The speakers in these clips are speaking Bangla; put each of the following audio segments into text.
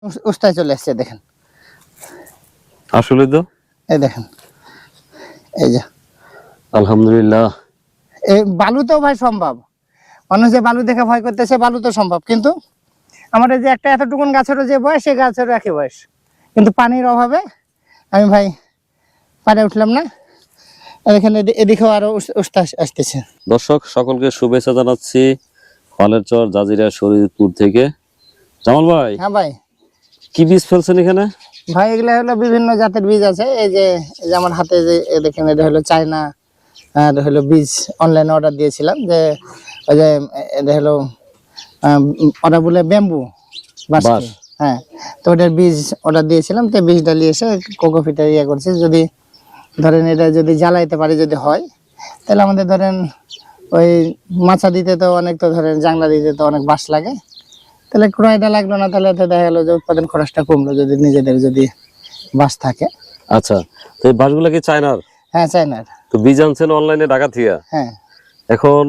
উস্তায় চলে আসছে দেখেন, আসলে তো এই দেখেন, এই যে আলহামদুলিল্লাহ। এই বালুতেও ভাই সম্ভব, মানুষ যে বালু দেখে ভয় করতেছে, বালু তো সম্ভব, কিন্তু আমার এই যে একটা এতটুকুন গাছেরও যে বয়স, সেই গাছেরও একই বয়স, কিন্তু পানির অভাবে আমি ভাই পারে উঠলাম না। আর এখানে এদিকেও আরো উস্তা আসতেছে। দর্শক সকলকে শুভেচ্ছা জানাচ্ছি ফলের চর জাজিরা শরীরপুর থেকে। জামাল ভাই, হ্যাঁ ভাই, কি বীজ ফেলছেন এখানে? ভাই এগুলা হলো বিভিন্ন জাতের বীজ আছে। এই যে আমার হাতে যে দেখেন, এটা হলো চায়না, আর হলো বীজ অনলাইনে অর্ডার দিয়েছিলাম, যে ওই যে এটা হলো ওরা বলে ব্যাম্বু বাঁশ। হ্যাঁ, তো ওটার বীজ অর্ডার দিয়েছিলাম, তো বীজটা নিয়ে এসে কোকোপিটে ইয়ে করছি। যদি ধরেন এটা যদি জ্বালাইতে পারি, যদি হয়, তাহলে আমাদের ধরেন ওই মাছা দিতে তো অনেক, তো ধরেন জাংলা দিতে তো অনেক বাঁশ লাগে, তাহলে ক্রয়টা লাগলো না, তাহলে দেখা গেলো যে উৎপাদন খরচটা কমলো যদি নিজেদের যদি বাঁশ থাকে। আচ্ছা, তো এই বাঁশগুলো কি চায়নার? হ্যাঁ, চায়নার। তো বীজ আনছেন অনলাইনে ঢাকা থেকে? হ্যাঁ। এখন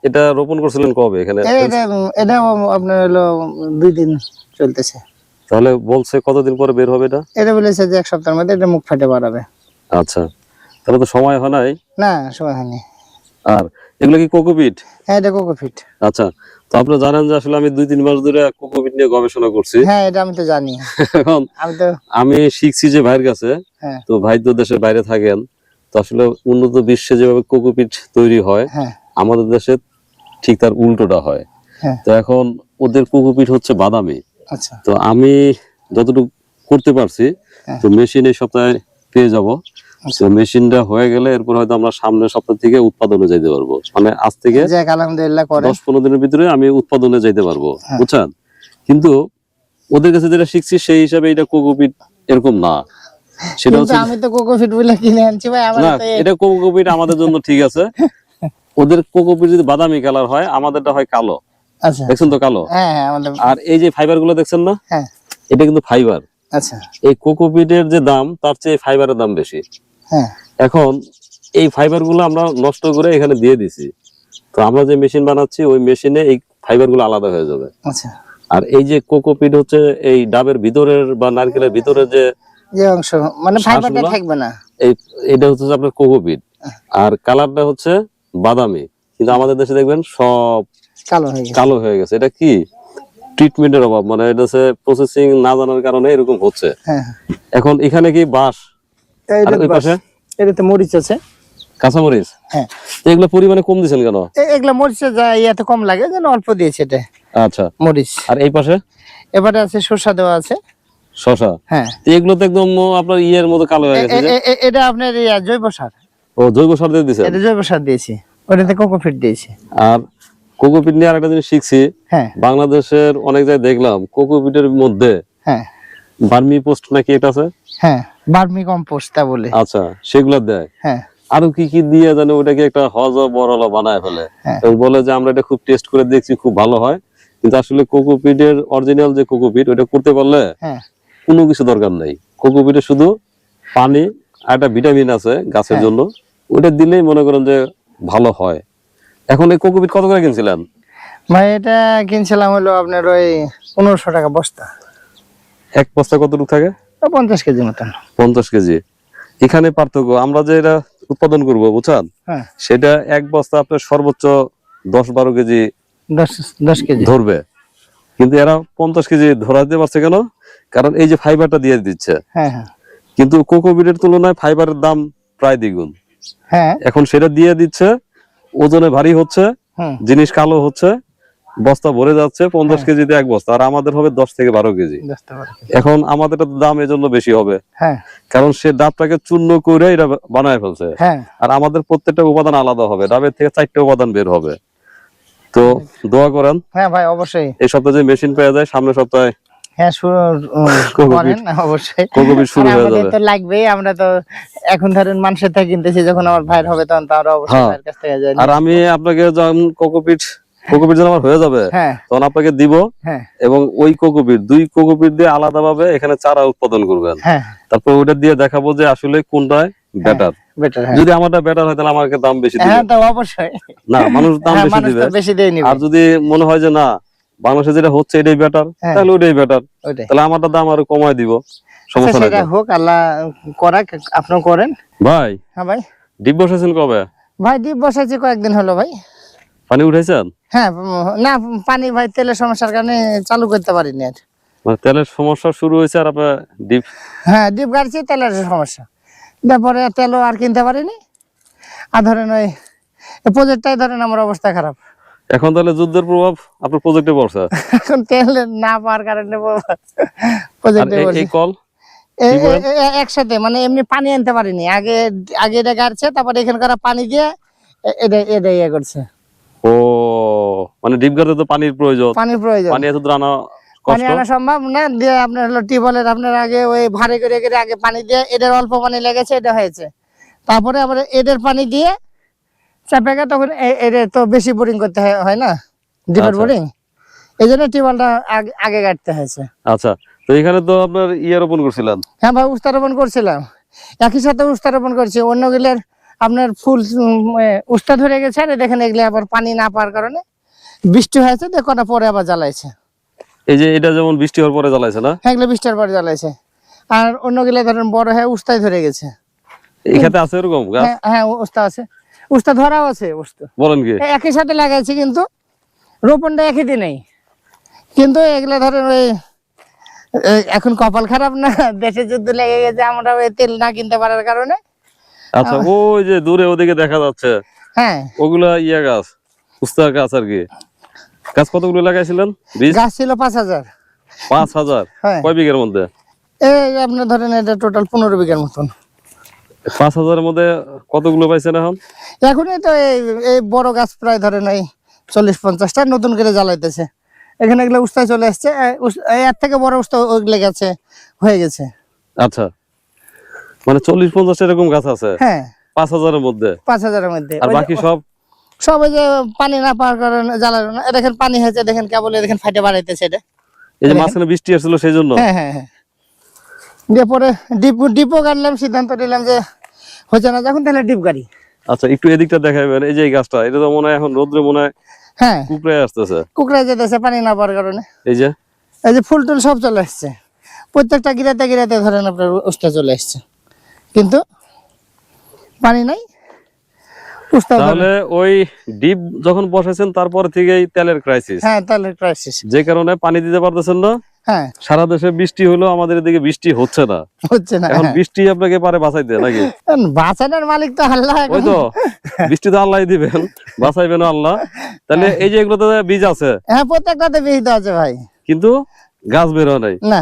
এটা রোপণ করছিলেন কবে এখানে? এটা আপনার হলো 2 দিন চলতেছে। তাহলে বলছে কতদিন পরে বের হবে এটা? এটা বলেছে যে 1 সপ্তাহের মধ্যে এটা মুখ ফাটে বাড়াবে। আচ্ছা, তাহলে তো সময় হয় নাই। না, সময় হয়নি। আর এগুলো কি কোকোপিট? হ্যাঁ, এটা কোকোপিট। আচ্ছা, তো আপনারা জানেন যে আসলে আমি 2-3 মাস ধরে কোকোপিট নিয়ে গবেষণা করছি। হ্যাঁ, এটা আমি তো জানি। এখন আমি শিখছি যে ভাইয়ের কাছে। তো ভাই তো দেশের বাইরে থাকেন, তো আসলে উন্নত বিশ্বে যেভাবে কোকোপিট তৈরি হয়, আমাদের দেশে ঠিক তার উল্টোটা হয়। তো এখন ওদের কোকোপিট হচ্ছে বাদামি। আচ্ছা, তো আমি যতটুকু করতে পারছি, তো মেশিন এই সপ্তাহে পেয়ে যাব। তো মেশিনটা হয়ে গেলে এরপর হয়তো আমরা সামনের সপ্তাহ থেকে উৎপাদনে যেতে পারবো। মানে আজ থেকে আলহামদুলিল্লাহ 10-15 দিনের ভিতরে আমি উৎপাদনে যেতে পারবো, বুঝছেন? কিন্তু ওদের কাছে যেটা শিখছি সেই হিসাবে এটা কোকোপিট এরকম না। সেটা হচ্ছে আমি তো কোকোপিট বলে কিনে আনছি ভাই। না, এটা কোকোপিট আমাদের জন্য ঠিক আছে। ওদের কোকোপিট যদি বাদামি কালার হয়, আমাদেরটা হয় কালো। আচ্ছা, দেখছেন তো কালো। আর এই যে ফাইবার গুলো দেখছেন না, এটা কিন্তু ফাইবার। আচ্ছা, এই কোকোপিটের যে দাম, তার চেয়ে ফাইবারের দাম বেশি। এখন এই ফাইবার গুলো আমরা নষ্ট করে এখানে দিয়ে দিছি। তো আমরা যে মেশিন বানাচ্ছি, ওই মেশিনে এই ফাইবার গুলো আলাদা হয়ে যাবে। আচ্ছা। আর এই যে কোকোপিট হচ্ছে এই ডাবের ভিতরের বা নারকেলের ভিতরের যে অংশ, মানে ফাইবারটা থাকবে না, এটা হচ্ছে আপনার কোকোপিট। আর কালারটা হচ্ছে বাদামি। কিন্তু আমাদের দেশে দেখবেন সব কালো হয়ে গেছে। এটা কি ট্রিটমেন্টের অভাব, মানে এটা হচ্ছে প্রসেসিং না জানার কারণে এরকম হচ্ছে। এখন এখানে কি বাঁশ, আর ওই পাশে এটাতে মরিচ আছে, কাঁচামরিচ। হ্যাঁ, এগুলো পরিমাণে কম দিয়েছেন কেন? এগুলা মরিচে যা ইয়াতে কম লাগে, যেন অল্প দিয়েছে এটা। আচ্ছা, মরিচ। আর এই পাশে এবারে আছে শসা দেওয়া আছে। শসা? হ্যাঁ। এগুলো তো একদম আপনার ইয়ের মতো কালো হয়ে গেছে। এটা আপনার জৈব সার। ও, জৈব সার দিয়ে দিয়েছেন? এটা জৈব সার দিয়েছি, ওটাতে কোকোপিট দিয়েছি। আর কোকোপিট নিয়ে আরেকটা জিনিস শিখছি, বাংলাদেশের অনেক জায়গায় দেখলাম কোকোপিটের মধ্যে ভার্মি পোস্ট নাকি এটা আছে? হ্যাঁ, ভার্মি কম্পোস্ট তা বলে। আচ্ছা, সেগুলো দেয়। হ্যাঁ, আরো কি কি দিয়ে জানে ওটাকে একটা হজ বড়লা বানায় ফেলে। বলে যে আমরা এটা খুব টেস্ট করে দেখছি, খুব ভালো হয়। কিন্তু আসলে কোকোপিটের অরিজিনাল যে কোকোপিট, ওটা করতে পারলে কোনো কিছু দরকার নাই। কোকোপিটে শুধু পানি আর একটা ভিটামিন আছে গাছের জন্য, ওটা দিলেই মনে করেন যে ভালো হয়। এখন এই কোকোপিট কত করে কিনছিলেন ভাই? এটা কিনছিলাম হলো আপনার ওই 1500 টাকা বস্তা। এক বস্তা কতটুকু থাকে? 50 কেজি মতন। 50 কেজি। এখানে পার্থক্য, আমরা যে এটা উৎপাদন করবো, বুঝছেন, সেটা এক বস্তা আপনার সর্বোচ্চ 10-12 কেজি 10 কেজি ধরবে। কিন্তু এরা 50 কেজি ধরাতে পারছে কেন? কারণ এই যে ফাইবারটা দিয়ে দিচ্ছে। কিন্তু কোকোপিটের তুলনায় ফাইবারের দাম প্রায় দ্বিগুণ। এখন সেটা দিয়ে দিচ্ছে, ওজনে ভারী হচ্ছে, জিনিস কালো হচ্ছে, বস্তা ভরে যাচ্ছে। 50 কেজিতে এক বস্তা, আর আমাদের হবে 10-12 কেজি। এখন আমাদের দাম এজন্য বেশি হবে, কারণ সে ডাবটাকে চূর্ণ করে এটা বানায় ফেলছে। আর আমাদের প্রত্যেকটা উপাদান আলাদা হবে, ডাবের থেকে 4টা উপাদান বের হবে। তো দোয়া করেন। হ্যাঁ ভাই, অবশ্যই। এই সপ্তাহে যে মেশিন পেয়ে যায়, সামনের সপ্তাহে কোকোপিট শুরু হয়ে যাবে। তো লাগবেই, আমরা তো এখন ধরেন মানুষের থেকে কিনতেছি, যখন আমার ভাইয়ের হবে তখন তার অবশ্যই ভাইয়ের কাছ থেকে যাই। আর আমি আপনাকে যখন কোকোপিট যখন আমার হয়ে যাবে, তখন আপনাকে দিব, এবং ওই কোকোপিট 2 কোকোপিট দিয়ে আলাদা ভাবে এখানে চারা উৎপাদন করবেন। তারপর ওইটা দিয়ে দেখাবো যে আসলে কোনটায় বেটার। যদি আমারটা বেটার হয়, তাহলে আমাকে দাম বেশি দিবে। হ্যাঁ, তো অবশ্যই। না, মানুষ দাম বেশি দিবে। আর যদি মনে হয় যে না, বাংলাদেশে যেটা হচ্ছে এটাই বেটার, তাহলে ওইটাই বেটার। ওইটাই তাহলে আমারটা দাম আরো কমায় দিব, সমস্যা নাই। সেটা হোক, আল্লাহ করাক, আপনিও করেন। ভাই হ্যাঁ ভাই। ডিপ বসাইছেন কবে? ভাই ডিপ বসাইছি কয়েকদিন হলো ভাই। পানি উঠাইছেন? হ্যাঁ না, পানি ভাই তেলের সমস্যার কারণে চালু করতে পারিনি আর। মানে তেলের সমস্যা শুরু হয়েছে আর আপনার ডিপ? হ্যাঁ ডিপ গাড়ছি, তেলের সমস্যা, তারপরে তেলও আর কিনতে পারিনি। আর ধরেন ওই প্রজেক্টটাই ধরেন আমার অবস্থা খারাপ। এখন তাহলে যুদ্ধের প্রভাব আপনার প্রজেক্টে পড়ছে? এখন তেল না পাওয়ার কারণে প্রজেক্টে এই কল একসাথে, মানে এমনি পানি আনতে পারিনি। আগে এটা গাড়ছে, তারপরে এখানকার পানি দিয়ে এটা ইয়ে করছে। ও মানে ডিপ গাড়তে তো পানির প্রয়োজন, পানির প্রয়োজন, পানি এত দূর আনা পানি কষ্ট। আনা সম্ভব না। দিয়ে আপনার হলো টিউবওয়েলের আপনার আগে ওই ভারে করে আগে পানি দিয়ে, এদের অল্প পানি লেগেছে, এটা হয়েছে। তারপরে আবার এদের পানি দিয়ে চাপে গেছে, তখন এদের তো বেশি বোরিং করতে হয় না, ডিপের বোরিং, এই জন্য টিউবওয়েলটা আগে কাটতে হয়েছে। আচ্ছা, তো এখানে তো আপনার ইয়ে রোপণ করছিলেন? হ্যাঁ ভাই, উস্তা রোপণ করছিলাম, একই সাথে উস্তা রোপণ করছি। অন্যগুলোর আপনার ফুল উস্তা ধরে গেছে, আর দেখেন এগুলো আবার পানি না পাওয়ার কারণে বৃষ্টি হয়েছে, কটা পরে আবার জ্বালাইছে। এই যে এটা যেমন বৃষ্টি হওয়ার পরে জ্বালাইছে না? হ্যাঁ, এগুলো বৃষ্টির পরে জ্বালাইছে। আর অন্যগুলো ধরেন বড় হয়ে উস্তায় ধরে গেছে। এই ক্ষেত্রে আছে এরকম গাছ? হ্যাঁ উস্তা আছে, উস্তা ধরাও আছে। উস্তা বলেন কি? একই সাথে লাগাইছি, কিন্তু রোপণটা একই দিনেই। কিন্তু এগুলা ধরেন ওই এখন কপাল খারাপ না, দেশে যুদ্ধ লেগে গেছে, আমরা ওই তেল না কিনতে পারার কারণে। আচ্ছা, ওই যে দূরে ওদিকে দেখা যাচ্ছে, হ্যাঁ ওগুলা ইয়া গাছ, উস্তা গাছ আর কি। গাছ কতগুলো লাগাইছিলেন? গাছ ছিল 5000। 5000? হ্যাঁ। কয় বিঘার মধ্যে? এই আপনার ধরেন এটা টোটাল 15 বিঘার মতন। 5000 এর মধ্যে কতগুলো পাইছেন এখন? এখনই তো এই বড় গাছ প্রায় ধরেন এই 40-50টা নতুন করে জ্বালাইতেছে। এখানে এগুলো উস্তায় চলে আসছে, এর থেকে বড় উস্তা ওগুলো গেছে, হয়ে গেছে। আচ্ছা, মানে 40-50 এরকম গাছ আছে? হ্যাঁ 5000 এর মধ্যে? 5000-এর মধ্যে। আর বাকি সব ওই যে পানি না পাওয়ার কারণে জ্বালানো না। দেখেন পানি হয়েছে, দেখেন কেবল দেখেন ফাটে বাড়াইতেছে এটা। এই যে মাঝখানে বৃষ্টি আসছিল সেই জন্য? হ্যাঁ হ্যাঁ হ্যাঁ। দিয়ে পরে ডিপও গাড়লাম, সিদ্ধান্ত নিলাম যে হচ্ছে না যখন, তাহলে ডিপ গাড়ি। আচ্ছা, একটু এদিকটা দেখাবেন। এই যে এই গাছটা, এটা তো মনে হয় এখন রোদ্রে মনে হয় হ্যাঁ কুকড়ে আসতেছে। কুকড়ায় যেতেছে পানি না পাওয়ার কারণে। এই যে ফুল টুল সব চলে আসছে, প্রত্যেকটা গিরাতে গিরাতে ধরেন আপনার উস্তা চলে আসছে, কিন্তু পানি নাই। তাহলে ওই ডিপ যখন বসাইছেন তারপর থেকেই তেলের ক্রাইসিস? হ্যাঁ তেলের ক্রাইসিস, যে কারণে পানি দিতে পারতেছেন না। হ্যাঁ সারা দেশে বৃষ্টি হলো, আমাদের এদিকে বৃষ্টি হচ্ছে না। হচ্ছে না। এখন বৃষ্টি আপনাকে পারে বাঁচাইতে নাকি? বাঁচানোর মালিক তো আল্লাহ। ওই তো, বৃষ্টি তো আল্লাহ দিবেন, বাঁচাইবেন আল্লাহ। তাহলে এই যে এগুলোতে বীজ আছে? হ্যাঁ প্রত্যেকটাতে বীজ তো আছে ভাই, কিন্তু গাছ বের হয় নাই। না